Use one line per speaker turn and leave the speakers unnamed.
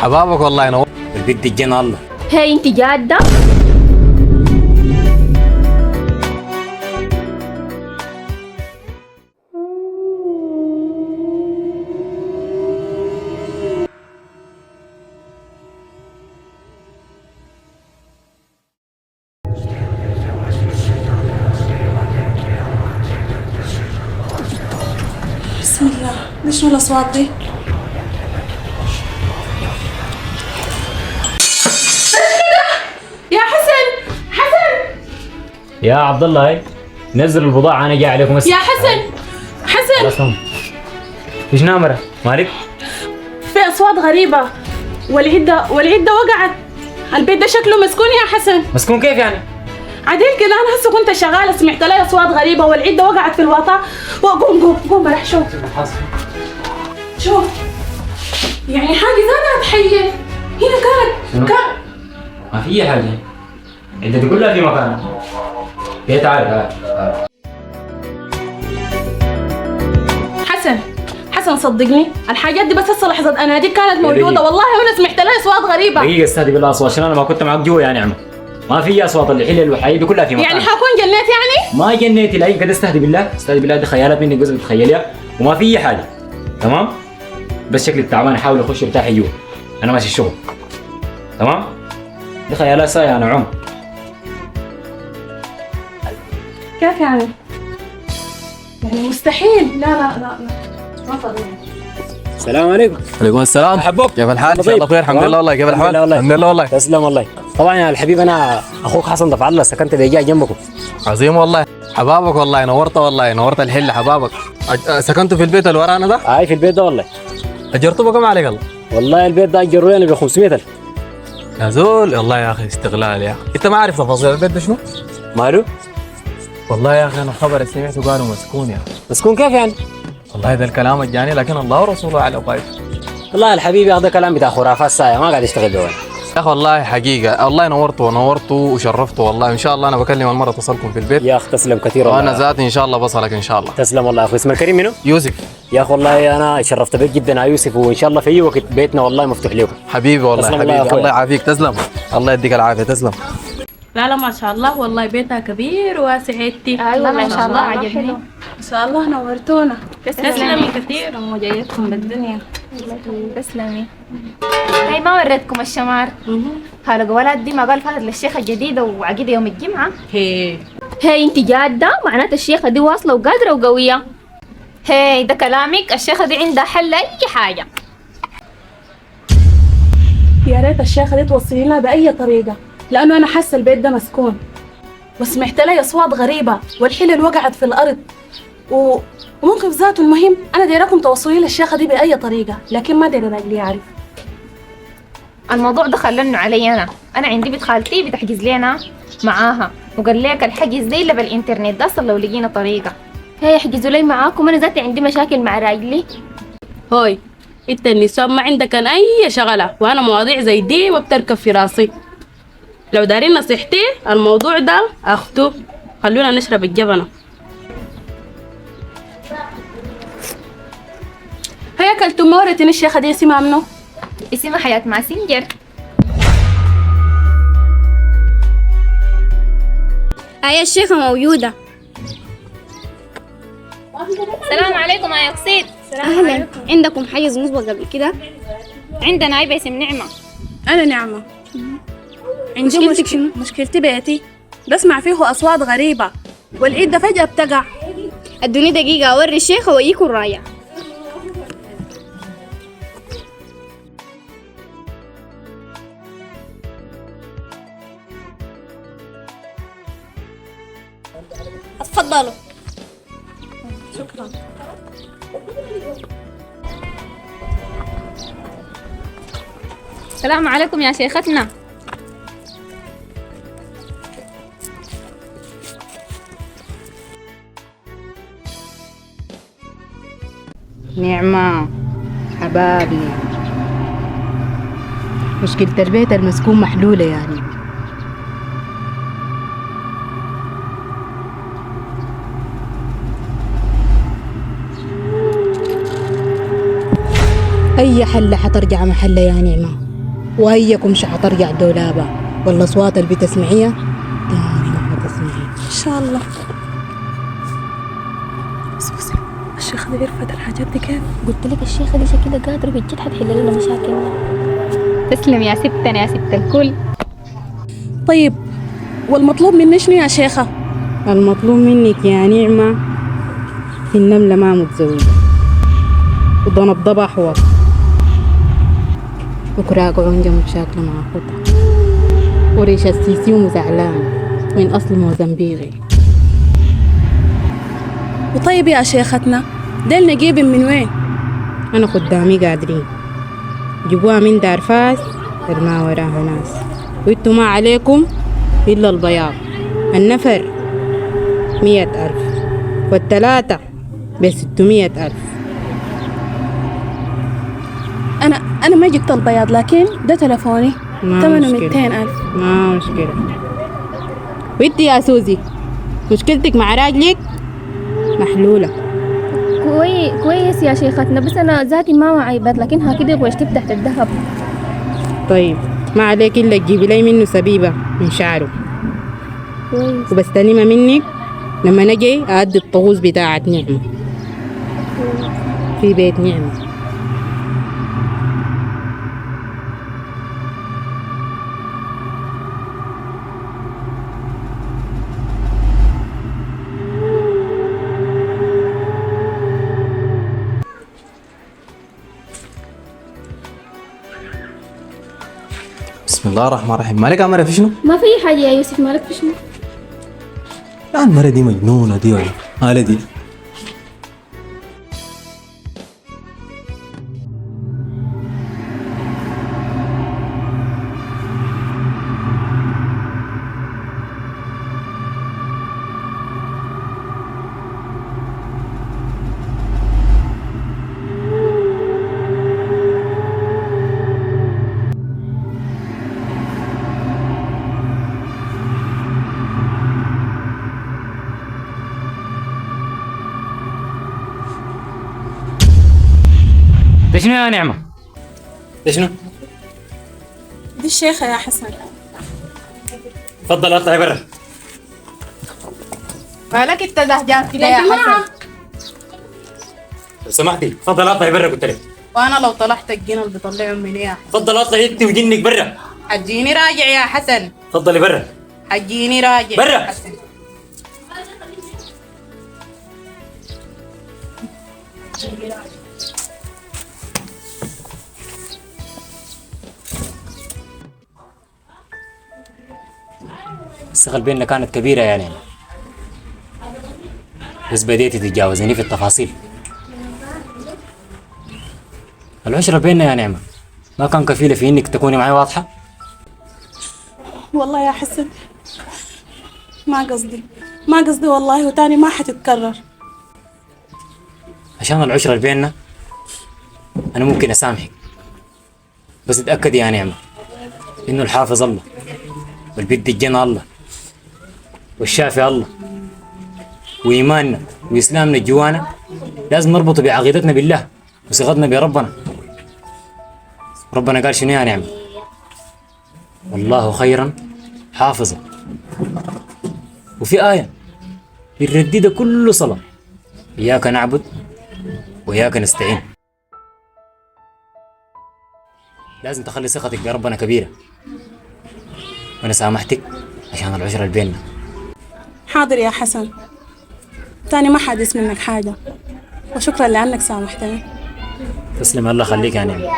حبابك والله ينور.
البنت الجنة الله.
هي انت جادة؟
بسم الله، ده شنو الأصوات دي؟ يا حسن، حسن
يا عبد الله هاي نزل البضاعة أنا جاي عليكم
يا حسن، حسن
خلاص تمام. ايش نامرة؟ مالك؟
في أصوات غريبة والعدة وقعت. البيت ده شكله مسكون يا حسن.
مسكون كيف يعني؟
عديل كده أنا هسه كنت شغالة سمعت لي أصوات غريبة والعدة وقعت في الوطا. قوم بروح شوف يعني حاجة زادت حية هنا كانت
ما في حاجة. أنت دي كلها في مكانها. هي تعال.
حسن صدقني الحاجات دي بس هسه لحظة أناديك كانت موجودة والله وأنا سمعت لها أصوات غريبة.
دقيقة استهدي بالله أصوات عشان أنا ما كنت معك جوا يا نعمة. ما في أصوات الحلة الوحيدة دي كلها في مكانها.
يعني حكون جنيت يعني؟
ما جنيتي لا كده استهدي بالله دي خيالات منك بس بتخيليها وما في حاجة. تمام؟ بس شكلك تعبان حاول اخش ارتاحي جوا. أنا ماشي الشغل. تمام؟ دي خيالات سايا أنا عم.
كيف يعني؟ يعني مستحيل. لا ما فضل.
السلام عليكم.
عليكم السلام.
حبوب
كيف الحال؟ ان شاء الله بخير. الحمد لله والله. كيف الحال؟ الحمد لله والله.
تسلم والله. طبعا يا الحبيب انا اخوك حسن ضف الله سكنت جاي جنبكم.
عظيم والله. حبابك والله نورت والله نورت الحله حبابك. سكنتوا في البيت اللي ورانا ده؟
هاي في البيت ده والله.
اجرتوا بكم عليك الله؟
والله البيت ده اجروا لنا ب 500,000.
يا زول والله يا اخي استغلال يا اخي. انت ما عارف تفاصيل البيت ده شنو؟
ماله؟
والله يا اخي انا خبر سمعته قالوا مسكون يا اخي.
مسكون كيف يعني؟
والله ده الكلام الجاني لكن الله ورسوله على قايد.
والله الحبيب هذا كلام بتاع خرافات سايا ما قاعد يشتغل بيه.
يا اخي والله حقيقه الله نورته وشرفته والله. ان شاء الله انا بكلم المره اتصلكم في البيت.
يا اخ تسلم كثير والله.
وانا ذاتي ان شاء الله بصلك ان شاء الله.
تسلم والله يا اخوي. اسمك الكريم منو؟
يوسف.
يا اخي والله انا شرفت بك جدا يا يوسف وان شاء الله في اي وقت بيتنا والله مفتوح لكم.
حبيبي والله
تسلم
حبيبي.
الله
الله يعافيك. تسلم. الله يديك العافيه. تسلم.
لا ما شاء الله والله بيتها كبير واسع عدتي.
ايوه ما شاء الله عجبني.
ما شاء الله نورتونا. تسلمي كثير
وجايتكم بالدنيا. تسلمي. هاي ما وريتكم الشمار. خالق ولد دي ما قال فاتت للشيخة الجديدة وعقيدة يوم الجمعة.
هي
انت جادة؟ معناتها الشيخة دي واصلة وقادرة وقوية. هي ده كلامك؟ الشيخة دي عندها حل أي حاجة.
يا ريت الشيخة دي توصلي لنا بأي طريقة لأنه أنا حاسة البيت ده مسكون وسمعت لي أصوات غريبة والحلل وقعت في الأرض وممكن في ذاته. المهم أنا دايراكم توصلي للشيخة دي بأي طريقة لكن ما داير اللي يعرف.
الموضوع ده خلنه علي أنا عندي بنت خالتي بتحجز لنا معاها وقال لك الحجز دي إلا بالإنترنت ده أصلا لو لقينا طريقة. هي يحجزوا لي معاكم. أنا ذاتي عندي مشاكل مع راجلي.
هاي انت النساء ما عندك اي شغله وانا مواضيع زي دي ما بتركب في راسي. لو دارين نصيحتي الموضوع ده اخته خلونا نشرب الجبنه. هي اكلتم ما وريتني الشيخه دي اسمها منو؟
اسمها حياة ماسنجر.
هاي الشيخة موجودة.
السلام عليكم يا قصيد.
أهلا. عندكم حجز مسبق قبل كده؟
عندنا عيب اسم نعمة.
انا نعمه. عندي مشكلتي بيتي بسمع فيه اصوات غريبه والعيد ده فجاه بتقع.
ادوني دقيقة أوري الشيخة ويكون رايع. اتفضلوا.
شكرا.
السلام عليكم يا شيختنا.
نعمة حبابنا، مشكلة البيت المسكون محلولة يعني. أي حلة حترجع محلة يا نعمة. وهيكم مش حترجع دولابة، والأصوات اللي بتسمعيها تاني ما حتسمعيها.
ان شاء الله. بس الشيخة دي عرفت الحاجات دي كيف؟
قلت لك الشيخة دي شكلها قادرة بجد حتحل لنا مشاكلنا. تسلم يا ستنا يا ست الكل.
طيب والمطلوب مني شنو يا شيخة؟
المطلوب منك يا نعمة النملة ما متزوجة، وضن الضبع حوار، وكراكو عنده مشاكل مع أخوتها، وريش السيسي ومزعلان من أصل موزمبيقي.
وطيب يا شيختنا ديل نجيب من وين؟
أنا خدامي قادرين جيبوها من دار فاس ما وراها ناس، وإنتوا ما عليكم إلا البياض. النفر 100,000 والثلاثة ب600,000.
أنا ما جبت البياض، لكن ده تلفوني ثمنه
مشكلة.
200,000.
ما مشكلة. وإنت يا سوزي مشكلتك مع راجلك محلولة.
كويس يا شيختنا، بس أنا ذاتي ما وعيبات، لكنها كده غوشتي تحت الذهب.
طيب ما عليك إلا تجيبي لي منه سبيبة من شعره،
كويس.
وبستلمها منك لما نجي أدي الطقوس بتاعت نعمة في بيت نعمة.
بسم الله الرحمن الرحيم. مالك عمرة في شنو؟
ما في حاجة يا يوسف، مالك في شنو؟
لا المرة دي مجنونة دي ولا مالها دي؟
ده شنو يا نعمة؟ ده شنو؟
دي الشيخة يا حسن.
تفضل اطلعي برا.
مالك انت زهجان كده يا حسن؟
لو سمحتي تفضل اطلعي برا قلت لك.
وانا لو طلعت الجن اللي بطلعهم من ايه؟
تفضل اطلعي انت وجنك برا.
حجيني راجع يا حسن،
تفضلي برا.
حجيني راجع
برا.
يا حسن.
الثقة بيننا كانت كبيرة يا نعمة، بس بديتي تتجاوزيني في التفاصيل. العشرة بيننا يا نعمة ما كان كفيلة في انك تكوني معي واضحة.
والله يا حسن ما قصدي والله، وتاني ما حتتكرر.
عشان العشرة اللي بيننا انا ممكن اسامحك، بس اتأكد يا نعمة انه الحافظ الله، والبيد الجنة الله، والشافي الله، وإيماننا وإسلامنا جوانا لازم نربطه بعقيدتنا بالله وثقتنا بربنا. ربنا قال شنو يا نعمة؟ والله خيرا حافظا. وفي آية بنرددها كل صلاة: إياك نعبد وإياك نستعين. لازم تخلي ثقتك بربنا كبيرة، وأنا سامحتك عشان العشرة اللي بيننا.
حاضر يا حسن، تاني ما حادث منك حاجة، وشكرا لأنك سامحتني.
تسلم الله يخليك يا نعمة.